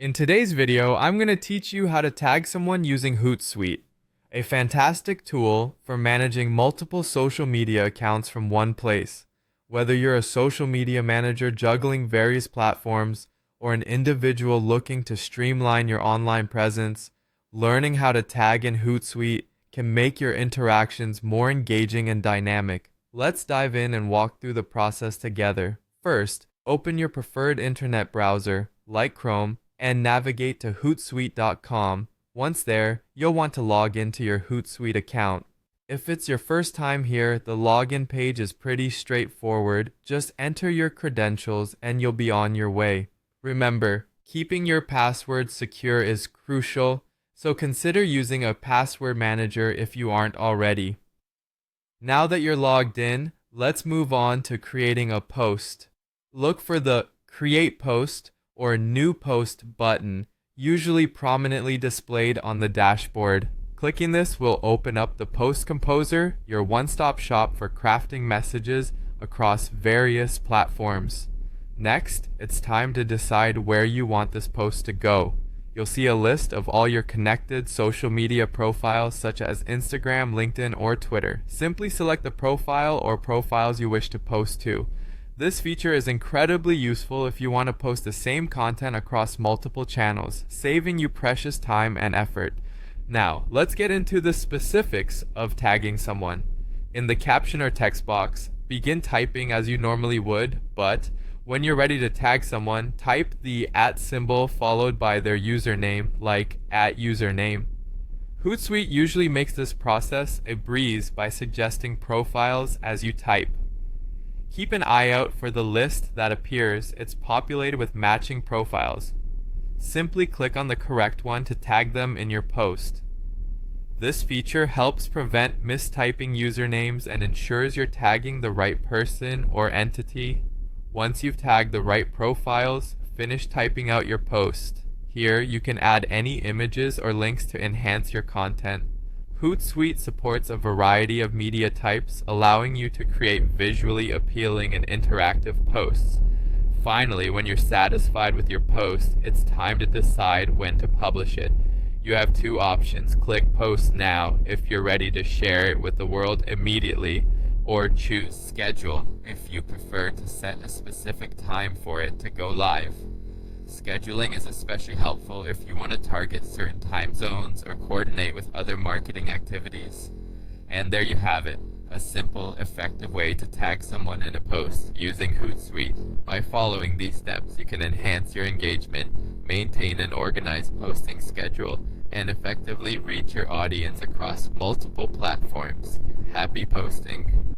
In today's video, I'm going to teach you how to tag someone using Hootsuite, a fantastic tool for managing multiple social media accounts from one place. Whether you're a social media manager juggling various platforms or an individual looking to streamline your online presence, learning how to tag in Hootsuite can make your interactions more engaging and dynamic. Let's dive in and walk through the process together. First, open your preferred internet browser, like Chrome, and navigate to Hootsuite.com. Once there, you'll want to log into your Hootsuite account. If it's your first time here, the login page is pretty straightforward. Just enter your credentials and you'll be on your way. Remember, keeping your password secure is crucial, so consider using a password manager if you aren't already. Now that you're logged in, let's move on to creating a post. Look for the Create Post or New Post button, usually prominently displayed on the dashboard. Clicking this will open up the Post Composer, your one-stop shop for crafting messages across various platforms. Next, it's time to decide where you want this post to go. You'll see a list of all your connected social media profiles such as Instagram, LinkedIn, or Twitter. Simply select the profile or profiles you wish to post to. This feature is incredibly useful if you want to post the same content across multiple channels, saving you precious time and effort. Now, let's get into the specifics of tagging someone. In the caption or text box, begin typing as you normally would, but when you're ready to tag someone, type the @ symbol followed by their username, like @username. Hootsuite usually makes this process a breeze by suggesting profiles as you type. Keep an eye out for the list that appears. It's populated with matching profiles. Simply click on the correct one to tag them in your post. This feature helps prevent mistyping usernames and ensures you're tagging the right person or entity. Once you've tagged the right profiles, finish typing out your post. Here, you can add any images or links to enhance your content. Hootsuite supports a variety of media types, allowing you to create visually appealing and interactive posts. Finally, when you're satisfied with your post, it's time to decide when to publish it. You have two options. Click Post Now if you're ready to share it with the world immediately, or choose Schedule if you prefer to set a specific time for it to go live. Scheduling is especially helpful if you want to target certain time zones or coordinate with other marketing activities. And there you have it, a simple, effective way to tag someone in a post using Hootsuite. By following these steps, you can enhance your engagement, maintain an organized posting schedule, and effectively reach your audience across multiple platforms. Happy posting!